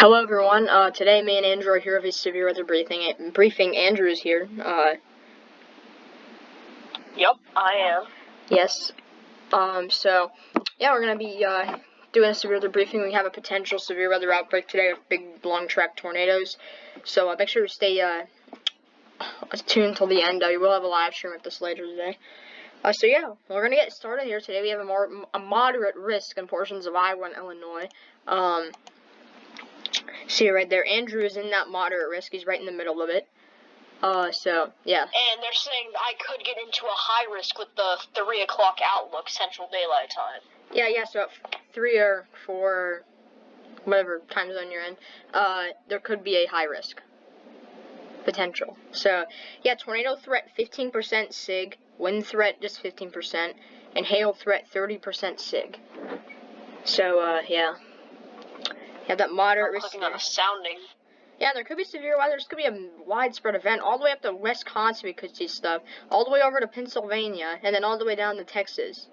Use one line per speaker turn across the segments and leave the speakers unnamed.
Hello everyone, today me and Andrew are here with a severe weather briefing. Andrew is here,
Yep, I am.
yes, so, yeah, we're gonna be, doing a severe weather briefing. We have a potential severe weather outbreak today with big, long track tornadoes, so, make sure to stay, tuned until the end. We will have a live stream of this later today. So yeah, we're gonna get started here today. We have a moderate risk in portions of Iowa and Illinois, see right there, Andrew is in that moderate risk. He's right in the middle of it. So, yeah.
And they're saying I could get into a high risk with the 3 o'clock outlook, Central Daylight Time.
Yeah, so at 3 or 4, whatever time zone you're in, there could be a high risk potential. So, yeah, tornado threat 15% SIG, wind threat just 15%, and hail threat 30% SIG. So, yeah. You have that moderate risk.
Clicking on the sounding.
Yeah, there could be severe weather. This could be a widespread event all the way up to Wisconsin. We could see stuff all the way over to Pennsylvania, and then all the way down to Texas,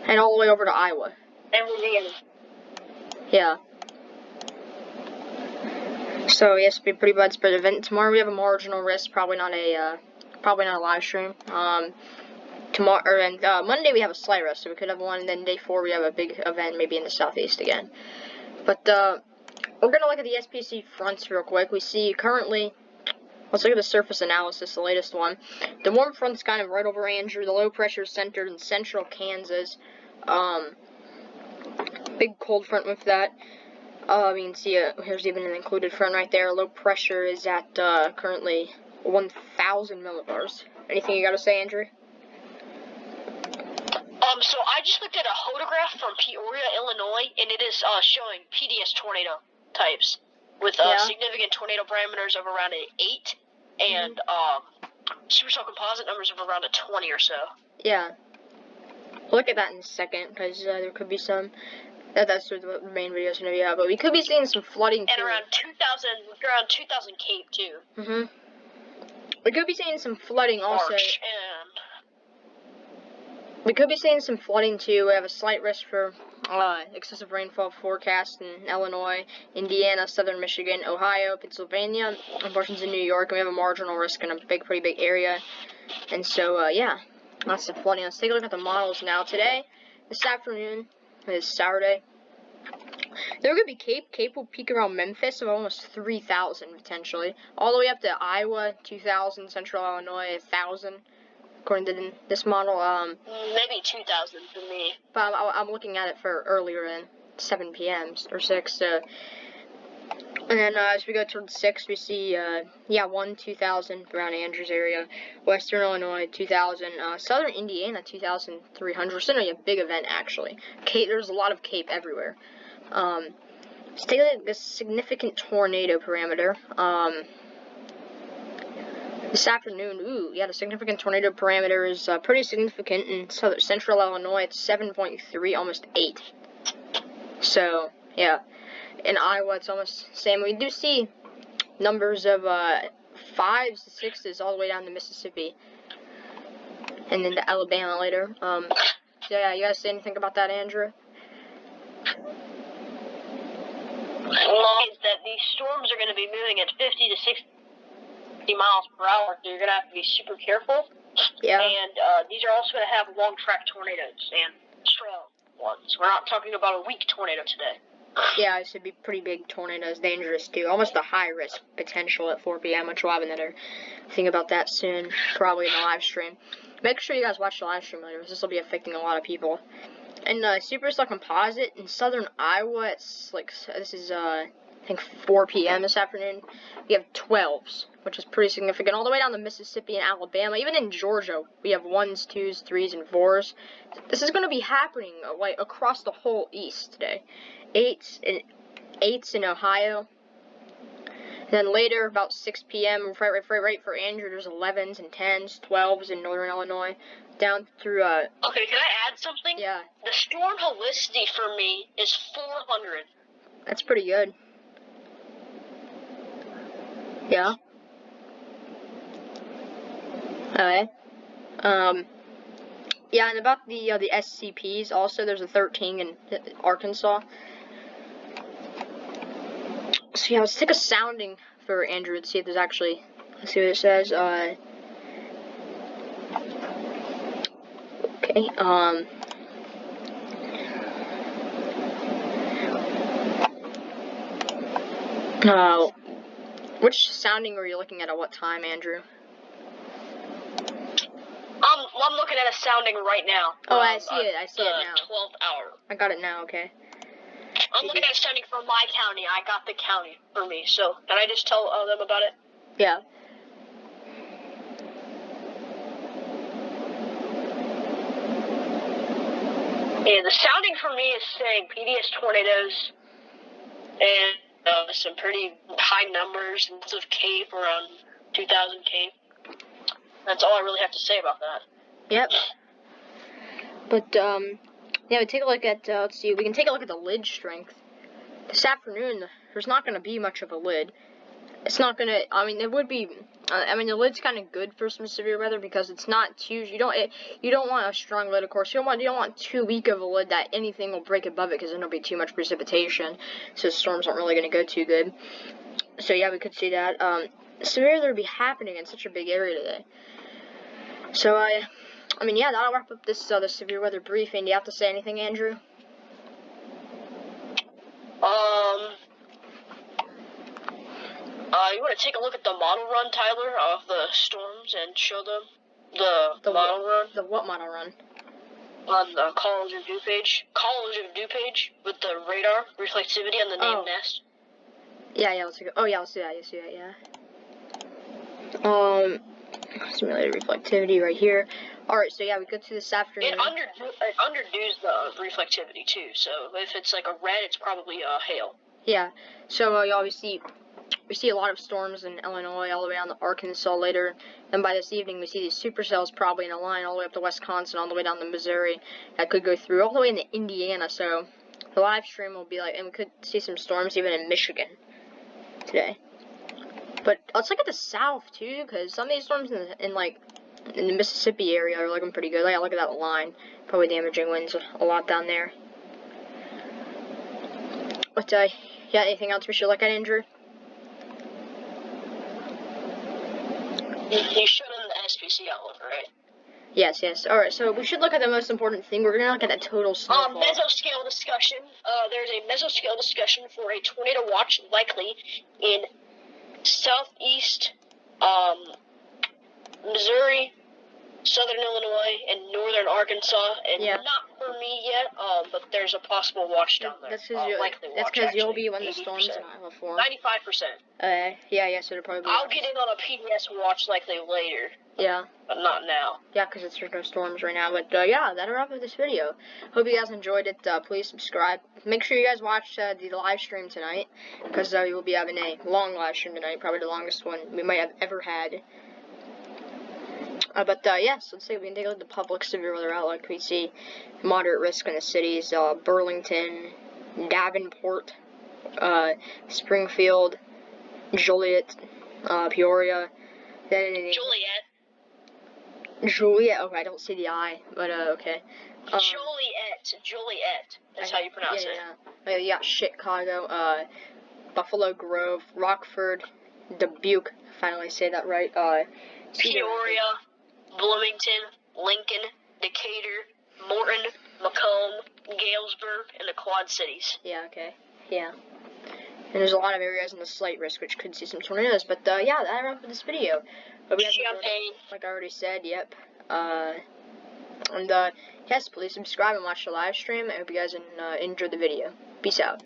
and all the way over to Iowa.
And Louisiana.
Yeah. So yes, it'll be a pretty widespread event. Tomorrow we have a marginal risk, probably not a live stream. Tomorrow and Monday we have a slight risk, so we could have one. And then day 4 we have a big event, maybe in the southeast again. But we're going to look at the SPC fronts real quick. We see currently, let's look at the surface analysis, the latest one. The warm front's kind of right over Andrew. The low pressure is centered in central Kansas. Big cold front with that. You can see here's even an included front right there. Low pressure is at currently 1,000 millibars. Anything you got to say, Andrew?
So I just looked at a photograph from Peoria, Illinois, and it is showing PDS tornado types with significant tornado parameters of around an 8 and supercell composite numbers of around a 20 or so.
Yeah. We'll look at that in a second, because there could be some. That's what the main video is going to be about. But we could be seeing some flooding
and
too.
around 2,000 Cape too.
We could be seeing some flooding also.
March,
we could be seeing some flooding too. We have a slight risk for excessive rainfall forecast in Illinois, Indiana, southern Michigan, Ohio, Pennsylvania, and portions of New York. And we have a marginal risk in a pretty big area. And so, yeah, lots of flooding. Let's take a look at the models now. Today, this afternoon, is Saturday. There could be Cape. Cape will peak around Memphis of almost 3,000 potentially. All the way up to Iowa, 2,000, central Illinois, 1,000. According to this model,
maybe 2,000 for me.
But I'm looking at it for earlier in 7 p.m. or 6. So, and then as we go towards 6, we see 2,000 around Andrews area, Western Illinois 2,000, Southern Indiana 2,300. It's gonna be a big event actually. Cape, there's a lot of Cape everywhere. Let's take a look at the significant tornado parameter. This afternoon, the significant tornado parameter is pretty significant in central Illinois. It's 7.3, almost 8. So, yeah. In Iowa, it's almost the same. We do see numbers of 5s to 6s all the way down to Mississippi. And then to Alabama later. So, yeah, you guys say anything about that, Andrew?
Is that these storms are going to be moving at 50 to 60 miles per hour, so you're going to have to be super careful.
Yeah.
And these are also going to have long track tornadoes and strong ones. We're not talking about a weak tornado today.
Yeah, it should be pretty big tornadoes, dangerous too. Almost a high risk potential at 4 p.m., which we'll have another thing about that soon, probably in the live stream. Make sure you guys watch the live stream later, because this will be affecting a lot of people. And supercell composite in southern Iowa, it's like, this is I think 4 p.m. this afternoon. We have 12s, which is pretty significant, all the way down to Mississippi and Alabama. Even in Georgia, we have 1s, 2s, 3s, and 4s. This is going to be happening like across the whole East today. 8s in Ohio. And then later, about 6 p.m., right for Andrew, there's 11s and 10s, 12s in northern Illinois, down through,
Okay, can I add something?
Yeah.
The storm helicity for me is 400.
That's pretty good. Yeah. Okay. Yeah, and about the SCPs, also, there's a 13 in Arkansas. So yeah, let's take a sounding for Andrew and see if there's actually. Let's see what it says. Okay. Which sounding were you looking at what time, Andrew?
I'm looking at a sounding right now.
Oh, I see it. I see it now.
12th hour.
I got it now. Okay.
I'm looking at a sounding for my county. I got the county for me. So can I just tell them about it?
Yeah.
Yeah, the sounding for me is saying PDS tornadoes and some pretty high numbers, lots of CAPE, around 2,000 CAPE. That's all I really have to say about that.
Yep. But, yeah, we take a look at, let's see, we can take a look at the lid strength. This afternoon, there's not going to be much of a lid. It's not going to, I mean, it would be, the lid's kind of good for some severe weather because it's not too, you don't want a strong lid, of course. You don't want too weak of a lid that anything will break above it because then there'll be too much precipitation. So storms aren't really going to go too good. So, yeah, we could see that. Severe weather would be happening in such a big area today. So, yeah, that'll wrap up this the severe weather briefing. Do you have to say anything, Andrew?
You want to take a look at the model run, Tyler, of the storms and show them the model run?
The what model run?
On the College of Dew page. College of Dew page with the radar reflectivity on the name nest.
Yeah, let's go. Oh, yeah, let's do that. Let's do that, yeah. Simulated reflectivity right here. Alright, so yeah, we go to this afternoon.
It underdoes the reflectivity too, so if it's like a red, it's probably hail.
Yeah, so we see a lot of storms in Illinois all the way down to Arkansas later. And by this evening, we see these supercells probably in a line all the way up to Wisconsin, all the way down to Missouri. That could go through all the way into Indiana. So the live stream will be like, and we could see some storms even in Michigan today. But let's look at the south too, because some of these storms in the Mississippi area are looking pretty good. Like, look at that line. Probably damaging winds a lot down there. But, yeah, anything else we should look at, Andrew?
You showed them the SPC outlook, right?
Yes. Alright, so we should look at the most important thing. We're going to look at the total snowfall.
Mesoscale discussion. There's a mesoscale discussion for a tornado watch likely in southeast Missouri, southern Illinois, and northern Arkansas, and not for me yet, but there's a possible watch down there. That's
because you'll be when the storms in Iowa form.
95%.
Yeah, so it'll probably be.
I'll get in on a PDS watch likely later.
Yeah.
But not now.
Yeah, because there's no storms right now. But, yeah, that'll wrap up this video. Hope you guys enjoyed it. Please subscribe. Make sure you guys watch the live stream tonight, because we will be having a long live stream tonight, probably the longest one we might have ever had. But, yeah, so let's see, we can take a look at the public severe weather outlook. We see moderate risk in the cities, Burlington, Davenport, Springfield, Joliet, Peoria. Then Joliet, okay, I don't see the I, but, okay.
Joliet, that's how you pronounce it.
Yeah, you got Chicago, Buffalo Grove, Rockford, Dubuque, finally say that right,
Peoria, Bloomington, Lincoln, Decatur, Morton, Macomb, Galesburg, and the Quad Cities.
Yeah, okay. Yeah. And there's a lot of areas in the slight risk which could see some tornadoes. But, yeah, that wraps up this video. Hope you guys enjoyed it, like I already said, yep. And, yes, please subscribe and watch the live stream. I hope you guys enjoyed the video. Peace out.